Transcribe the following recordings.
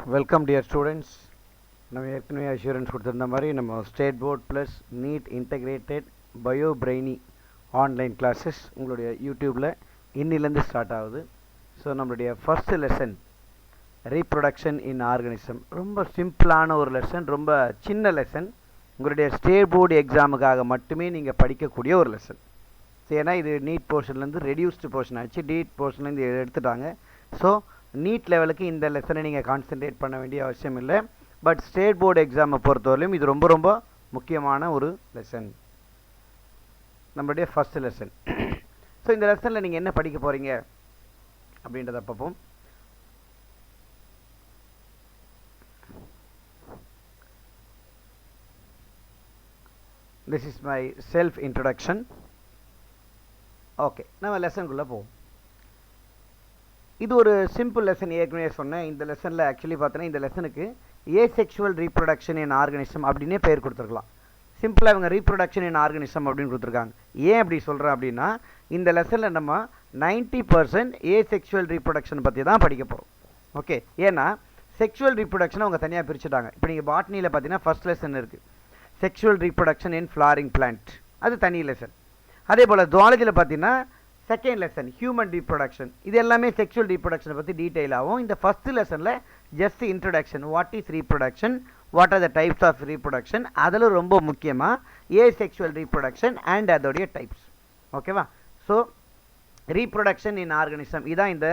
Welcome dear students. நம்ம ஏற்கனவே assurance கொடுத்துருந்த மாதிரி நம்ம state board plus NEET integrated bio brainy online classes உங்களுடைய யூடியூப்பில் இன்னிலேருந்து ஸ்டார்ட் ஆகுது. ஸோ நம்மளுடைய first lesson reproduction in organism. ரொம்ப சிம்பிளான ஒரு லெசன், ரொம்ப சின்ன லெசன். உங்களுடைய ஸ்டேட் போர்டு எக்ஸாமுக்காக மட்டுமே நீங்கள் படிக்கக்கூடிய ஒரு லெசன். ஏன்னா இது நீட் போர்ஷன்லேருந்து ரெடியூஸ்டு போர்ஷன் ஆச்சு, நீட் போர்ஷன்லேருந்து எடுத்துட்டாங்க. ஸோ நீட் லெவலுக்கு இந்த லெசனை நீங்கள் கான்சென்ட்ரேட் பண்ண வேண்டிய அவசியம் இல்லை. பட் ஸ்டேட் போர்டு எக்ஸாமை பொறுத்தவரையிலும் இது ரொம்ப ரொம்ப முக்கியமான ஒரு லெசன், நம்மளுடைய ஃபர்ஸ்ட் லெசன். ஸோ இந்த லெசனில் நீங்கள் என்ன படிக்க போகிறீங்க அப்படின்றத பார்ப்போம். This is my self introduction. Okay, நம்ம லெசனுக்குள்ளே போவோம். இது ஒரு சிம்பிள் லெசன், ஏற்கனவே சொன்னேன். இந்த லெசனில் ஆக்சுவலி பார்த்தோன்னா இந்த லெசனுக்கு ஏசெக்சுவல் ரீப்ரொடக்ஷன் இன் ஆர்கனிசம் அப்படின்னே பெயர் கொடுத்துருக்கலாம். சிம்பிளாக இவங்க ரீப்ரொடக்ஷன் இன் ஆர்கனிசம் அப்படின்னு கொடுத்துருக்காங்க. ஏன் அப்படி சொல்கிறேன் அப்படின்னா, இந்த லெசனில் நம்ம 90% ஏசெக்சுவல் ரீப்ரொடக்ஷன் பற்றி தான் படிக்க போகிறோம். ஓகே, ஏன்னா செக்ஷுவல் ரீப்ரொடக்ஷனை அவங்க தனியாக பிரிச்சுட்டாங்க. இப்போ நீங்கள் பாட்னியில் பார்த்தீங்கன்னா ஃபர்ஸ்ட் லெசன் இருக்குது, sexual reproduction in flooring plant, அது தனி லெசன். அதே போல் ஜுவாலஜியில் பார்த்தீங்கன்னா செகண்ட் லெசன் ஹியூமன் ரீப்ரொடக்ஷன், இது எல்லாமே செக்ஷுவல் ரீப்ரொடக்ஷனை பற்றி டீட்டெயிலாகவும். இந்த ஃபஸ்ட்டு லெசனில் just introduction, what is reproduction, what are the types of reproduction, அதில் ரொம்ப முக்கியமாக ஏசெக்சுவல் ரீப்ரொடக்ஷன் அண்ட் அதோடைய டைப்ஸ். ஓகேவா? ஸோ ரீப்ரொடக்ஷன் இன் ஆர்கனிசம் இதான் இந்த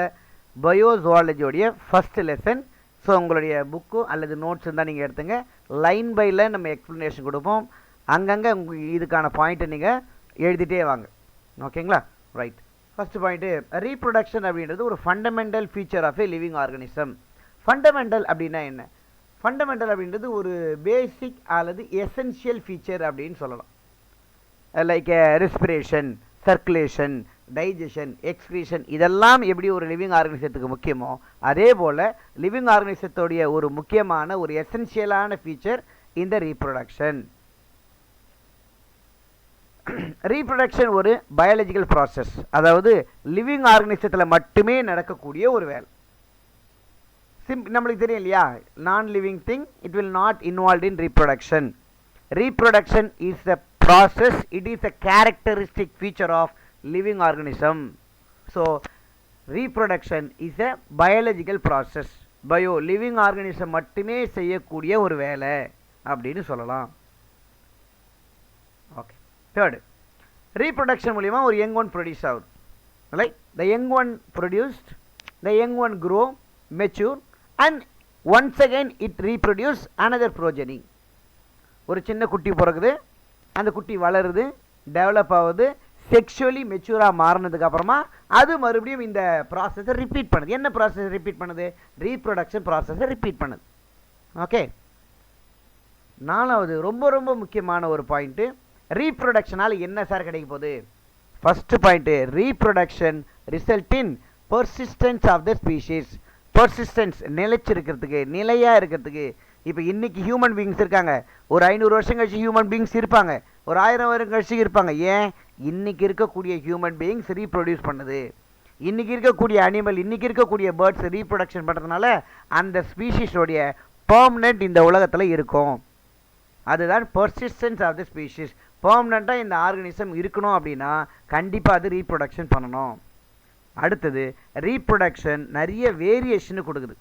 பயோசுவாலஜியோடைய ஃபஸ்ட் லெசன். ஸோ உங்களுடைய புக்கு அல்லது நோட்ஸ் இருந்தால் நீங்கள் எடுத்துங்க. லைன் பை லைன் நம்ம எக்ஸ்ப்ளனேஷன் கொடுப்போம். அங்கங்கே இதுக்கான பாயிண்ட்டை நீங்கள் எழுதிட்டே வாங்க. ஓகேங்களா? ரைட். ஃபர்ஸ்ட் பாயிண்ட்டு, ரீப்ரொடக்ஷன் அப்படின்றது ஒரு fundamental feature of a living organism. Fundamental அப்படின்னா என்ன? ஃபண்டமெண்டல் அப்படின்றது ஒரு பேசிக் அல்லது எசென்ஷியல் ஃபீச்சர் அப்படின்னு சொல்லலாம். Like respiration, circulation, digestion, excretion, இதெல்லாம் எப்படி ஒரு லிவிங் ஆர்கனிசத்துக்கு முக்கியமோ அதே போல் லிவிங் ஆர்கனிசத்தோடைய ஒரு முக்கியமான ஒரு எசென்ஷியலான ஃபீச்சர் இந்த ரீப்ரொடக்ஷன். ரீப்ரொடக்ஷன் ஒரு பயாலஜிக்கல் ப்ராசஸ், அதாவது லிவிங் ஆர்கனிசத்தில் மட்டுமே நடக்கக்கூடிய ஒரு வேலை. நம்மளுக்கு தெரியும் இல்லையா, நான் living thing it will not involve in reproduction. Reproduction is a process, it is a characteristic feature of living organism. So reproduction is a biological process, bio living organism மட்டுமே செய்யக்கூடிய ஒரு வேலை அப்படின்னு சொல்லலாம். ஓகே, தேர்டு, ரீப்ரொடக்ஷன் மூலிமா ஒரு young one produce ஆகுது. Like the young one produced, the young one grow, mature and once again it reproduce another progeny. ஒரு சின்ன குட்டி பிறகுது, அந்த குட்டி வளருது, டெவலப் ஆகுது, செக்ஷுவலி மெச்சூராக மாறினதுக்கு அப்புறமா அது மறுபடியும் இந்த ப்ராசஸை ரிப்பீட் பண்ணுது. என்ன ப்ராசஸ் ரிப்பீட் பண்ணுது? ரீப்ரொடக்ஷன் ப்ராசஸை ரிப்பீட் பண்ணுது. ஓகே, நாலாவது ரொம்ப ரொம்ப முக்கியமான ஒரு பாயிண்ட்டு, ரீப்ரொடக்ஷனால் என்ன சார் கிடைக்க போகுது? First point, reproduction result in persistence of the species. Persistence, நிலைச்சிருக்கிறதுக்கு, நிலையாக இருக்கிறதுக்கு. இப்போ இன்றைக்கி ஹியூமன் பீயிங்ஸ் இருக்காங்க, ஒரு 500 வருஷம் கழிச்சு ஹியூமன் பீயிங்ஸ் இருப்பாங்க, ஒரு 1000 வருஷம் கழிச்சு இருப்பாங்க. ஏன்? இன்றைக்கி இருக்கக்கூடிய ஹியூமன் பீயிங்ஸ் ரீப்ரொடியூஸ் பண்ணுது. இன்றைக்கி இருக்கக்கூடிய அனிமல், இன்றைக்கி இருக்கக்கூடிய பேர்ட்ஸ் ரீப்ரொடக்ஷன் பண்ணுறதுனால அந்த ஸ்பீஷீஸோடைய பெர்மனெண்ட் இந்த உலகத்தில் இருக்கும். அதுதான் பர்சிஸ்டன்ஸ் ஆஃப் த ஸ்பீஷீஸ். பெர்மனெண்ட்டாக இந்த ஆர்கனிசம் இருக்கணும் அப்படின்னா கண்டிப்பாக அது ரீப்ரொடக்ஷன் பண்ணணும். அடுத்தது, ரீப்ரொடக்ஷன் நிறைய வேரியேஷனு கொடுக்குது.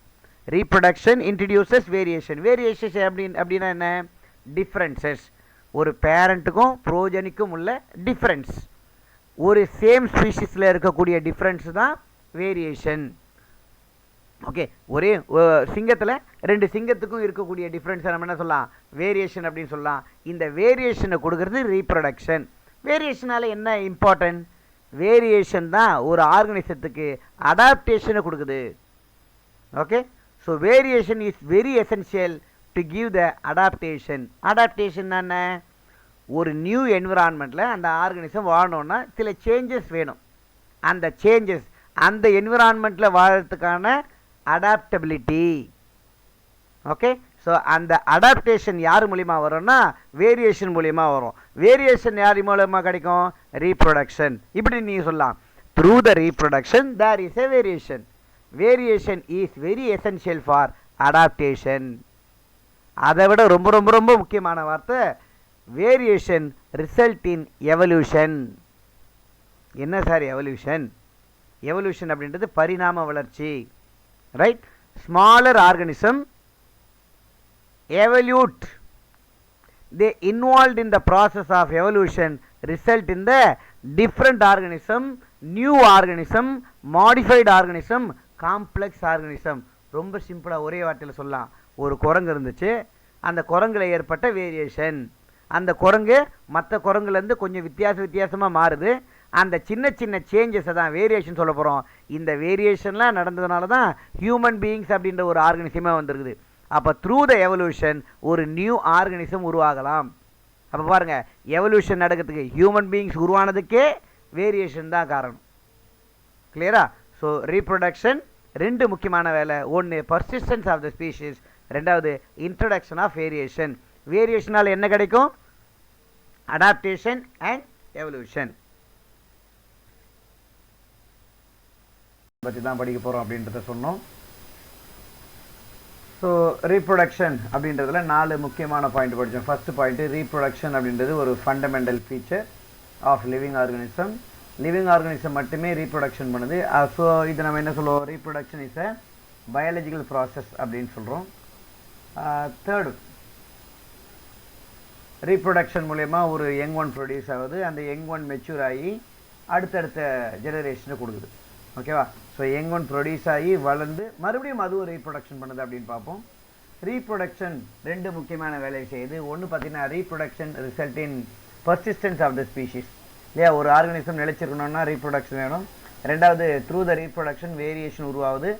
Reproduction introduces variation. வேரியேஷன்ஸ் அப்படின்னா என்ன? டிஃப்ரென்சஸ். ஒரு பேரண்ட்டுக்கும் ப்ரோஜனிக்கும் உள்ள டிஃப்ரென்ஸ், ஒரு சேம் ஸ்பீஷீஸில் இருக்கக்கூடிய டிஃப்ரென்ஸ் தான் வேரியேஷன். ஓகே, ஒரே சிங்கத்தில் 2 சிங்கத்துக்கும் இருக்கக்கூடிய டிஃப்ரென்ஸை நம்ம என்ன சொல்லலாம்? வேரியேஷன் அப்படின்னு சொல்லலாம். இந்த வேரியேஷனை கொடுக்கறது ரீப்ரொடக்ஷன். வேரியேஷனால் என்ன இம்பார்ட்டன்ட்? வேரியேஷன் தான் ஒரு ஆர்கனிசத்துக்கு அடாப்டேஷனை கொடுக்குது. Okay, so variation is very essential to give the adaptation. Adaptation என்ன? ஒரு நியூ என்விரான்மெண்ட்டில் அந்த ஆர்கனிசம் வாழணுன்னா சில சேஞ்சஸ் வேணும். அந்த சேஞ்சஸ் அந்த என்விரான்மெண்ட்டில் வாழறதுக்கான அடாப்டபிலிட்டி. ஓகே, ஸோ அந்த அடாப்டேஷன் யார் மூலிமா வரும்னா வேரியேஷன் மூலிமா வரும். வேரியேஷன் யார் மூலமாக கிடைக்கும்? ரீப்ரொடக்ஷன். இப்படி நீங்கள் சொல்லலாம், through the reproduction there is a variation. Variation is very essential for adaptation. அதை விட ரொம்ப ரொம்ப ரொம்ப முக்கியமான வார்த்தை வேரியேஷன் ரிசல்ட் இன் எவல்யூஷன். என்ன சார் எவல்யூஷன்? எவல்யூஷன் அப்படின்றது பரிணாம வளர்ச்சி, right? Smaller organism evolved, they involved in the process of evolution result in the different organism, new organism, modified organism, complex organism. ரொம்ப சிம்பிளா ஒரே வார்த்தையில் சொல்லலாம். ஒரு குரங்கு இருந்துச்சு, அந்த குரங்குல ஏற்பட்ட வேரியேஷன், அந்த குரங்கு மற்ற குரங்குலேருந்து கொஞ்சம் வித்தியாசமாக மாறுது. அந்த சின்ன சின்ன சேஞ்சஸை தான் வேரியேஷன் சொல்ல போகிறோம். இந்த வேரியேஷன்லாம் நடந்ததுனால தான் ஹியூமன் பீயிங்ஸ் அப்படின்ற ஒரு ஆர்கனிசமே வந்திருக்குது. அப்போ த்ரூ த எவல்யூஷன் ஒரு நியூ ஆர்கனிசம் உருவாகலாம். அப்போ பாருங்கள், எவல்யூஷன் நடக்கிறதுக்கு ஹியூமன் பீயிங்ஸ் உருவானதுக்கே வேரியேஷன் தான் காரணம். கிளியரா? ஸோ ரீப்ரொடக்ஷன் ரெண்டு முக்கியமான வேலை. ஒன்று பர்சிஸ்டன்ஸ் ஆஃப் த ஸ்பீஷீஸ், ரெண்டாவது இன்ட்ரடக்ஷன் ஆஃப் வேரியேஷன். வேரியேஷனால் என்ன கிடைக்கும்? அடாப்டேஷன் அண்ட் எவல்யூஷன் பற்றி தான் படிக்க போகிறோம் அப்படின்றத சொன்னோம். ஸோ ரீப்ரொடக்ஷன் அப்படின்றதுல 4 முக்கியமான பாயிண்ட் படித்தோம். ஃபர்ஸ்ட் பாயிண்ட்டு, ரீப்ரொடக்ஷன் அப்படின்றது ஒரு fundamental feature of living organism. Living organism மட்டுமே ரீப்ரொடக்ஷன் பண்ணுது. ஸோ இது நம்ம என்ன சொல்லுவோம்? Reproduction is a biological process அப்படின்னு சொல்கிறோம். தேர்டு, ரீப்ரொடக்ஷன் மூலயமா ஒரு யங் ஒன் ப்ரொடியூஸ் ஆகுது. அந்த யங் ஒன் மெச்சூர் ஆகி அடுத்தடுத்த ஜெனரேஷனை கொடுக்குது. ஓகேவா? ஸோ யங் ஒன் ப்ரொடியூஸ் ஆகி வளர்ந்து மறுபடியும் அதுவும் ரீப்ரொடக்ஷன் பண்ணுது அப்படின்னு பார்ப்போம். ரீப்ரொடக்ஷன் ரெண்டு முக்கியமான வேலையை செய்யுது. ஒன்று பார்த்தீங்கன்னா reproduction result in persistence of the species. இல்லையா? ஒரு ஆர்கனிசம் நிலைச்சிருக்கணும்னா ரீப்ரொடக்ஷன் வேணும். ரெண்டாவது, த்ரூ த ரீப்ரொடக்ஷன் வேரியேஷன் உருவாகுது.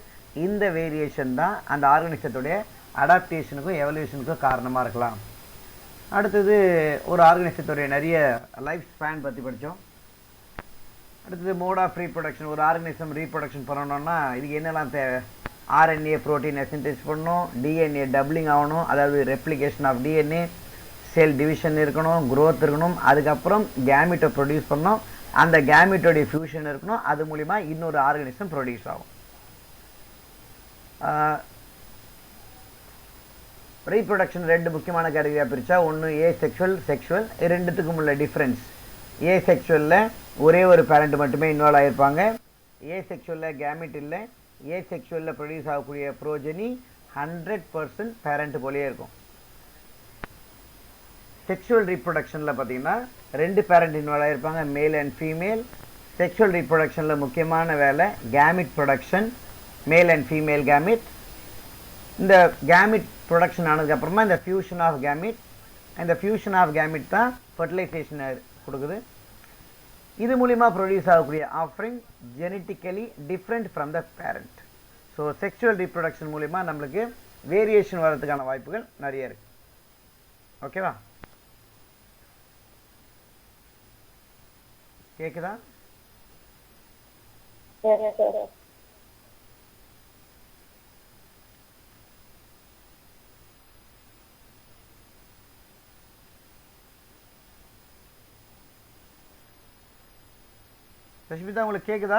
இந்த வேரியேஷன் தான் அந்த ஆர்கனிசத்துடைய அடாப்டேஷனுக்கும் எவல்யூஷனுக்கும் காரணமாக இருக்கலாம். அடுத்தது, ஒரு ஆர்கனிசத்துடைய நிறைய லைஃப் ஸ்பேன் பற்றி படித்தோம். அடுத்தது, மோட் ஆஃப் ரீப்ரொடக்ஷன். ஒரு ஆர்கனிசம் ரீப்ரொடக்ஷன் பண்ணணும்னா இதுக்கு என்னெல்லாம் தேவை? ஆர்என்ஏ ப்ரோட்டீனை சிந்தசிஸ் பண்ணணும், டிஎன்ஏ டபுளிங் ஆகணும், அதாவது replication of DNA, cell division இருக்கணும், க்ரோத் இருக்கணும், அதுக்கப்புறம் கேமிட்டை ப்ரொடியூஸ் பண்ணணும், அந்த கேமிட்டோடைய ஃபியூஷன் இருக்கணும், அது மூலிமா இன்னொரு ஆர்கனிசம் ப்ரொடியூஸ் ஆகும். ரீப்ரொடக்ஷன் ரெண்டு முக்கியமான கேட்டகரியாக பிரித்தா, ஒன்று ஏ செக்ஷுவல், செக்ஷுவல். ரெண்டுத்துக்கும் உள்ள டிஃப்ரென்ஸ், ஏ செக்ஷுவலில் ஒரே ஒரு பேரண்ட் மட்டுமே இன்வால்வ் ஆகியிருப்பாங்க. ஏ செக்ஷுவலில் கேமிட் இல்லை. ஏ செக்ஷுவலில் ப்ரொடியூஸ் ஆகக்கூடிய ப்ரோஜனி 100% பேரண்ட் போலேயே இருக்கும். செக்ஷுவல் ரீப்ரொடக்ஷனில் பார்த்தீங்கன்னா ரெண்டு பேரண்ட் இன்வால்வ் ஆகியிருப்பாங்க, மேல் அண்ட் ஃபீமேல். செக்ஷுவல் ரீப்ரொடக்ஷனில் முக்கியமான வேலை gamete production, male and female gamete. இந்த கேமிட் ப்ரொடக்ஷன் ஆனதுக்கப்புறமா இந்த ஃபியூஷன் ஆஃப் கேமிட், இந்த ஃபியூஷன் ஆஃப் கேமிட் தான் ஃபர்டிலைசேஷனை கொடுக்குது. இது மூலிமா ப்ரொடியூஸ் ஆகக்கூடிய offspring genetically different from the parent. So sexual reproduction மூலிமா நம்மளுக்கு வேரியேஷன் வர்றதுக்கான வாய்ப்புகள் நிறைய இருக்கு. ஓகேவா? கேக்குதா? ரஷ்மிதா, உங்களுக்கு கேக்குதா?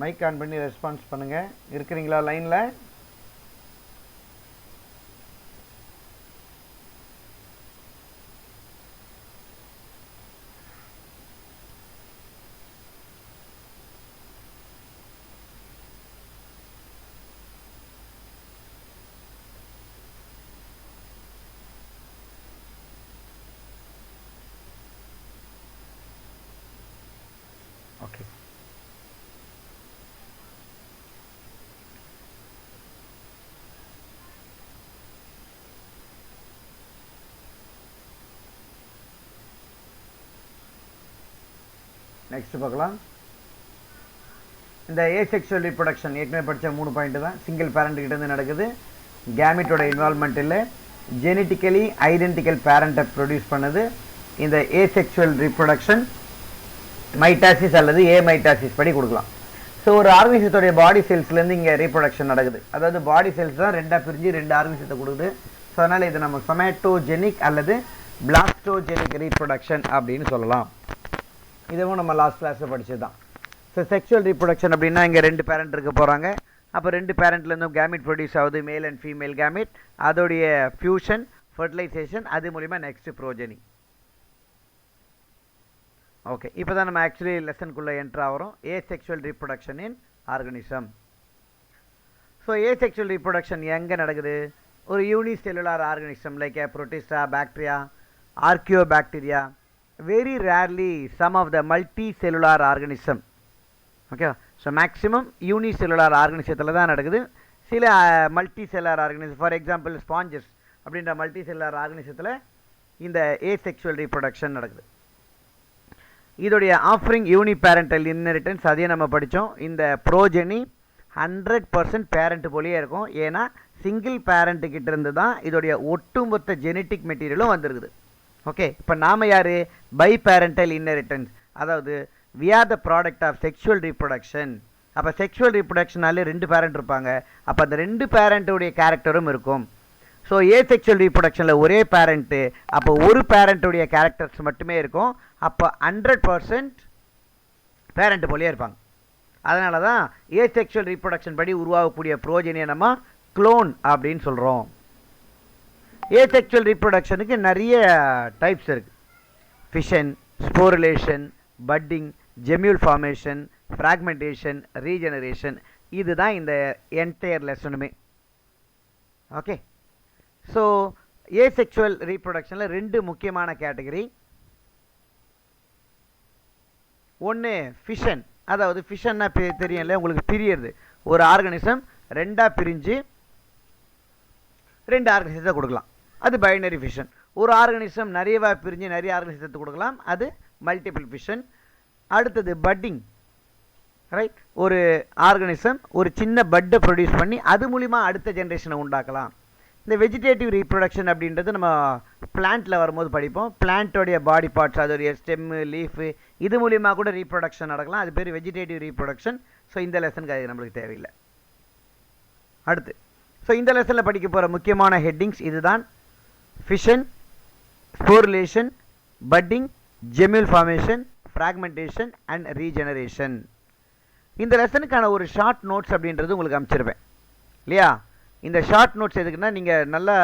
மைக் ஆன் பண்ணி ரெஸ்பான்ஸ் பண்ணுங்க. இருக்கிறீங்களா லைன்ல? ஓகே. நெக்ஸ்ட் பார்க்கலாம். இந்த ஏசெக்சுவல் ரீப்ரொடக்ஷன் ஏற்கனவே படித்த 3 பாயிண்ட் தான். சிங்கிள் பேரண்ட் கிட்ட இருந்து நடக்குது, கேமிட்டோட இன்வால்மெண்ட் இல்லை, ஜெனட்டிக்கலி ஐடென்டிக்கல் பேரண்ட்டை ப்ரொடியூஸ் பண்ணுது. இந்த ஏசெக்சுவல் ரீப்ரொடக்ஷன் மைட்டாசிஸ் அல்லது ஏ மைட்டாசிஸ் படி கொடுக்கலாம். ஸோ ஒரு ஆர்கனிசத்துடைய பாடி செல்ஸ்லேருந்து இங்கே ரீப்ரொடக்ஷன் நடக்குது. அதாவது பாடி செல்ஸ் தான் ரெண்டாக பிரிஞ்சு 2 ஆர்கனிசத்தை கொடுக்குது. ஸோ அதனால் இது நம்ம சொமேட்டோஜெனிக் அல்லது பிளாஸ்டோஜெனிக் ரீப்ரொடக்ஷன் அப்படின்னு சொல்லலாம். இதுவும் நம்ம லாஸ்ட் கிளாஸில் படிச்சது தான். ஸோ செக்ஷுவல் ரீப்ரொடக்ஷன் அப்படின்னா இங்கே 2 பேரண்ட் இருக்க போகிறாங்க. அப்போ 2 பேரண்ட்லேருந்தும் கேமிட் ப்ரொடியூஸ் ஆகுது, மேல் அண்ட் ஃபீமேல் கேமிட். அதோடைய ஃபியூஷன், ஃபர்டிலைசேஷன், அது மூலிமா நெக்ஸ்ட் ப்ரோஜெனி. ஓகே, இப்போ தான் நம்ம ஆக்சுவலி லெசனுக்குள்ளே என்ட்ரு ஆகிறோம். Asexual reproduction in organism. So asexual reproduction எங்கே நடக்குது? ஒரு unicellular organism like protista, bacteria, archaeobacteria, very rarely some of the multi cellular organism. ஓகேவா? ஸோ மேக்ஸிமம் யூனிசெல்லுலார் ஆர்கனிசத்தில் தான் நடக்குது. சில multi cellular organism, for example sponges அப்படின்ற மல்டி செல்லுலார் ஆர்கனிசத்தில் இந்த ஏசெக்ஷுவல் ரீப்ரொடக்ஷன் நடக்குது. இதோடைய ஆஃபரிங் யூனி பேரண்டல் இன்ஹெரிட்டன்ஸ், அதையும் நம்ம படித்தோம். இந்த ப்ரோஜெனி 100% பேரண்ட் போலியே இருக்கும். ஏன்னா சிங்கிள் பேரண்ட்டுக்கிட்ட இருந்து தான் இதோடைய ஒட்டுமொத்த ஜெனட்டிக் மெட்டீரியலும் வந்துருக்குது. ஓகே, இப்போ நாம் யார்? பை பேரண்டல் இன்ஹெரிட்டன்ஸ், அதாவது we are the product of sexual reproduction. அப்போ செக்ஷுவல் ரீப்ரொடக்ஷனாலே 2 பேரண்ட் இருப்பாங்க. அப்போ அந்த 2 பேரண்ட்டுடைய கேரக்டரும் இருக்கும். ஸோ ஏசெக்ஷுவல் ரீப்ரொடக்ஷனில் ஒரே பேரண்ட்டு, அப்போ ஒரு பேரண்ட்டுடைய கேரக்டர்ஸ் மட்டுமே இருக்கும். அப்போ 100% பேரண்ட் போலியே இருப்பாங்க. அதனால தான் ஏசெக்ஷுவல் ரீப்ரொடக்ஷன் படி உருவாகக்கூடிய ப்ரோஜெனியை நம்ம க்ளோன் அப்படின்னு சொல்கிறோம். ஏசெக்ஷுவல் ரீப்ரொடக்ஷனுக்கு நிறைய டைப்ஸ் இருக்குது. Fission, sporulation, budding, gemmule formation, fragmentation, regeneration. இதுதான் இந்த என்டையர் லெசனுமே. ஓகே, ஸோ ஏசெக்ஷுவல் ரீப்ரொடக்ஷனில் 2 முக்கியமான கேட்டகரி. ஒன்று ஃபிஷன், அதாவது ஃபிஷன்னா தெரியும் இல்லை உங்களுக்கு, பிரியறது. ஒரு ஆர்கனிசம் 2ஆக பிரிஞ்சு 2 ஆர்கனிசத்தை கொடுக்கலாம், அது பைனரி ஃபிஷன். ஒரு ஆர்கனிசம் நிறையவாக பிரிஞ்சு நிறைய ஆர்கனிசத்தை கொடுக்கலாம், அது மல்டிபிள் ஃபிஷன். அடுத்தது பட்டிங், ரைட்? ஒரு ஆர்கனிசம் ஒரு சின்ன பட்டை ப்ரொடியூஸ் பண்ணி அது மூலிமா அடுத்த ஜென்ரேஷனை உண்டாக்கலாம். இந்த வெஜிடேட்டிவ் ரீப்ரொடக்ஷன் அப்படின்றது நம்ம பிளான்ட்டில் வரும்போது படிப்போம். பிளான்ட்டோடைய பாடி பார்ட்ஸ், அதோடைய ஸ்டெம்மு, லீஃபு, இது மூலிமா கூட ரீப்ரொடக்ஷன் நடக்கலாம். அது பேர் வெஜிடேட்டிவ் ரீப்ரொடக்ஷன். ஸோ இந்த லெசனுக்கு அது நம்மளுக்கு தேவையில்லை. அடுத்து, ஸோ இந்த லெசனில் படிக்க போகிற முக்கியமான ஹெட்டிங்ஸ் இதுதான்: fission, sporulation, budding, gemmule formation, fragmentation and regeneration. இந்த லெசனுக்கான ஒரு ஷார்ட் நோட்ஸ் அப்படின்றது உங்களுக்கு அனுப்பிச்சிருவேன் இல்லையா? இந்த ஷார்ட் நோட்ஸ் எதுக்குன்னா, நீங்கள் நல்லா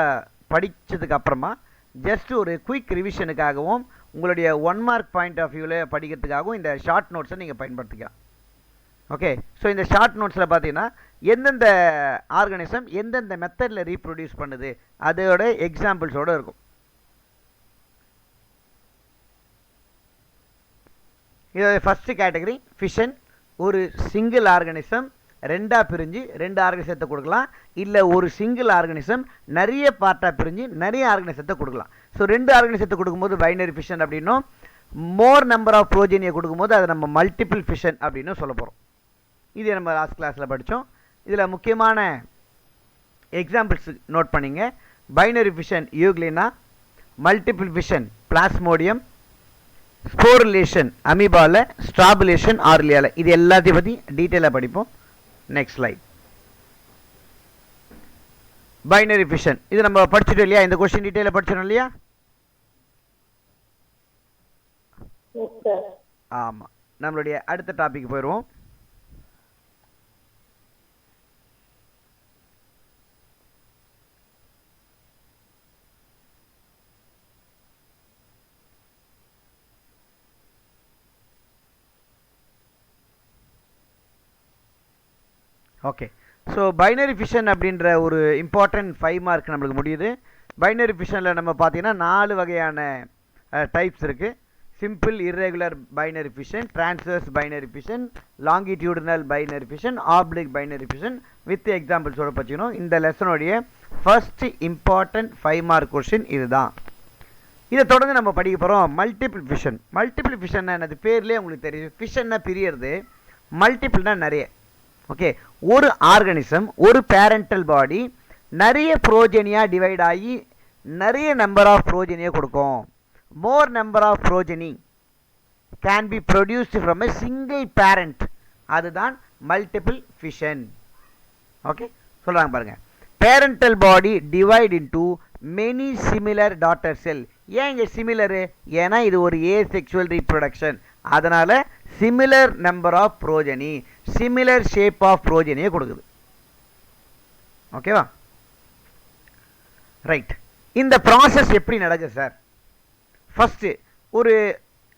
படித்ததுக்கு அப்புறமா ஜஸ்ட் ஒரு குயிக் ரிவிஷனுக்காகவும் உங்களுடைய 1 மார்க் பாயிண்ட் ஆஃப் வியூவில் படிக்கிறதுக்காகவும் இந்த ஷார்ட் நோட்ஸை நீங்கள் பயன்படுத்திக்கலாம். ஓகே, ஸோ இந்த ஷார்ட் நோட்ஸில் பார்த்தீங்கன்னா எந்தெந்த ஆர்கனிசம் எந்தெந்த மெத்தடில் ரீப்ரொடியூஸ் பண்ணுது அதோட எக்ஸாம்பிள்ஸோடு இருக்கும். இதோட ஃபஸ்ட்டு கேட்டகரி ஃபிஷன். ஒரு சிங்கிள் ஆர்கனிசம் 2ஆக பிரிஞ்சு 2 ஆர்கனிசத்தை கொடுக்கலாம், இல்லை ஒரு சிங்கிள் ஆர்கனிசம் நிறைய பார்ட்டாக பிரிஞ்சு நிறைய ஆர்கனிசத்தை கொடுக்கலாம். ஸோ 2 ஆர்கனிசத்தை கொடுக்கும்போது பைனரி ஃபிஷன் அப்படின்னும், மோர் நம்பர் ஆஃப் ப்ரோஜெனியை கொடுக்கும்போது அதை நம்ம மல்டிபிள் ஃபிஷன் அப்படின்னு சொல்ல போகிறோம். இது நம்ம லாஸ்ட் கிளாஸில் படித்தோம். இதில் முக்கியமான எக்ஸாம்பிள்ஸ் நோட் பண்ணிங்க. Binary fission euglena, multiple fission plasmodium, sporulation அமீபால, ஸ்ட்ராபுலேஷன் ஆர்லியால. இது எல்லாத்தையும் பற்றி டீட்டெயிலாக படிப்போம். Next slide. பைனரி ஃபிஷன் இது நம்ம படிச்சுட்டோம் இல்லையா? இந்த கொஸ்டின் டீட்டெயிலாக படிச்சிடணும் இல்லையா? ஆமாம். நம்மளுடைய அடுத்த டாபிக் போயிடுவோம். ஓகே, ஸோ பைனரி ஃபிஷன் அப்படின்ற ஒரு இம்பார்ட்டன்ட் 5 மார்க் நம்மளுக்கு முடியுது. பைனரி ஃபிஷனில் நம்ம பார்த்தீங்கன்னா 4 வகையான டைப்ஸ் இருக்குது. Simple irregular binary fission, transverse binary fission, longitudinal binary fission, oblique binary fission with எக்ஸாம்பிள்ஸோட படிச்சுக்கணும். இந்த லெசனுடைய ஃபர்ஸ்ட் இம்பார்ட்டன்ட் 5 மார்க் கொஸ்டின் இதுதான். இதை தொடர்ந்து நம்ம படிக்க போகிறோம் மல்டிபிள் ஃபிஷன். மல்டிபிள் ஃபிஷன்னா என்னது? பேர்லேயே உங்களுக்கு தெரியும். ஃபிஷன்னா பிரியறது, மல்டிபிள்னா நிறைய. ஓகே, ஒரு ஆர்கனிசம் ஒரு பேரண்டல் பாடி நிறைய ப்ரோஜெனியாக டிவைட் ஆகி நிறைய நம்பர் ஆஃப் ப்ரோஜெனியை கொடுக்கும். More number of progeny can be produced from a single parent, அதுதான் மல்டிபிள் ஃபிஷன். ஓகே, சொல்கிறாங்க பாருங்கள். Parental body divide into many similar daughter cell. ஏன் இங்கே சிமிலரு? ஏன்னா இது ஒரு ஏசெக்சுவல் ரீப்ரொடக்ஷன், அதனால் similar number of progeny, similar shape of ப்ரோஜனியை கொடுக்குது. ஓகேவா? ரைட். இந்த ப்ராசஸ் எப்படி நடக்குது சார்? ஃபஸ்ட்டு ஒரு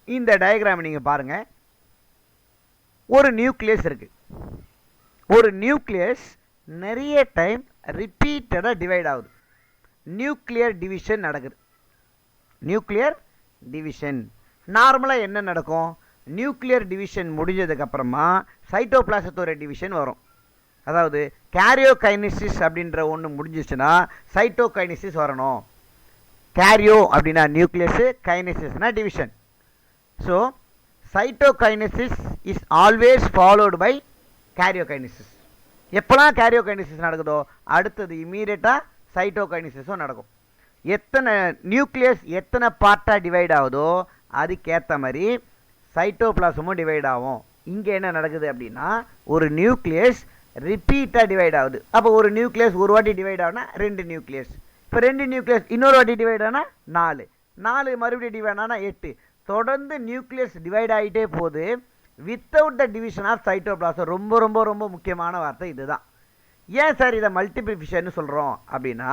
இந்த டயக்ராம் நீங்கள் பாருங்கள். ஒரு நியூக்ளியஸ் இருக்குது. ஒரு நியூக்ளியஸ் நிறைய டைம் ரிப்பீட்டடாக டிவைட் ஆகுது. நியூக்ளியர் டிவிஷன் நடக்குது. நியூக்ளியர் டிவிஷன் நார்மலாக என்ன நடக்கும்? நியூக்ளியர் டிவிஷன் முடிஞ்சதுக்கப்புறமா சைட்டோபிளாசத்தோட டிவிஷன் வரும். அதாவது கேரியோகைனசிஸ் அப்படின்ற ஒன்று முடிஞ்சிச்சுன்னா சைட்டோகைனசிஸ் வரணும். கேரியோ அப்படின்னா நியூக்ளியஸு, கைனசிஸ்னா division. So cytokinesis is always followed by karyokinesis. எப்போலாம் கேரியோகைனசிஸ் நடக்குதோ அடுத்தது இமீடியட்டாக சைட்டோகைனசிஸும் நடக்கும். எத்தனை நியூக்ளியஸ் எத்தனை பார்ட்டாக டிவைட் ஆகுதோ அதுக்கேற்ற மாதிரி சைட்டோபிளாசமும் டிவைட் ஆகும். இங்கே என்ன நடக்குது அப்படின்னா ஒரு நியூக்ளியஸ் ரிப்பீட்டாக டிவைட் ஆகுது. அப்போ ஒரு நியூக்ளியஸ் ஒரு வாட்டி டிவைட் ஆகுனா 2 நியூக்ளியஸ். இப்போ 2 நியூக்ளியஸ் இன்னொரு வாட்டி டிவைட் ஆனால் 4, 4 மறுபடியும் டிவைட் ஆனால் 8. தொடர்ந்து நியூக்ளியஸ் டிவைட் ஆகிட்டே போகுது without the division of cytoplasm. ரொம்ப ரொம்ப ரொம்ப முக்கியமான வார்த்தை இதுதான். ஏன் சார் இதை மல்டிபிள் ஃபிஷன்னு சொல்கிறோம் அப்படின்னா,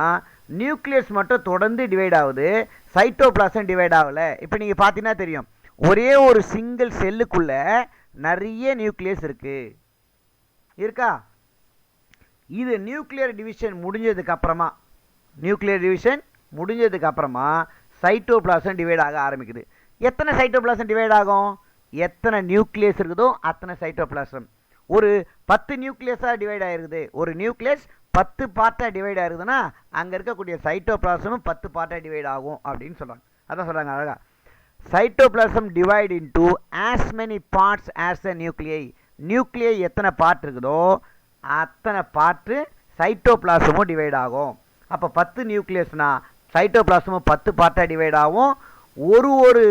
நியூக்ளியஸ் மட்டும் தொடர்ந்து டிவைட் ஆகுது, சைட்டோபிளாசம் டிவைட் ஆகலை. இப்போ நீங்கள் பார்த்தீங்கன்னா தெரியும், ஒரே ஒரு சிங்கிள் செல்லுக்குள்ளே நிறைய நியூக்ளியஸ் இருக்கா? இது நியூக்ளியர் டிவிஷன் முடிஞ்சதுக்கு அப்புறமா சைட்டோபிளாசம் டிவைட் ஆக ஆரம்பிக்குது. எத்தனை சைட்டோபிளாசம் டிவைட் ஆகும்? எத்தனை நியூக்ளியஸ் இருக்குதோ அத்தனை சைட்டோபிளாசம். ஒரு 10 நியூக்ளியஸாக டிவைட் ஆகிருக்குது. ஒரு நியூக்ளியஸ் 10 பார்ட்டாக டிவைட் ஆகிருக்குதுன்னா அங்கே இருக்கக்கூடிய சைட்டோபிளாசமும் 10 பார்ட்டாக டிவைட் ஆகும் அப்படின்னு சொல்கிறாங்க. அதான் சொல்கிறாங்க அழகா, cytoplasm divide into as many parts as a nuclei. Nuclei எத்தனை பார்ட் இருக்குதோ அத்தனை பார்ட்டு சைட்டோபிளாசமும் டிவைட் ஆகும். அப்போ 10 நியூக்ளியஸ்னா சைட்டோபிளாசமும் 10 பார்ட்டாக டிவைட் ஆகும். ஒரு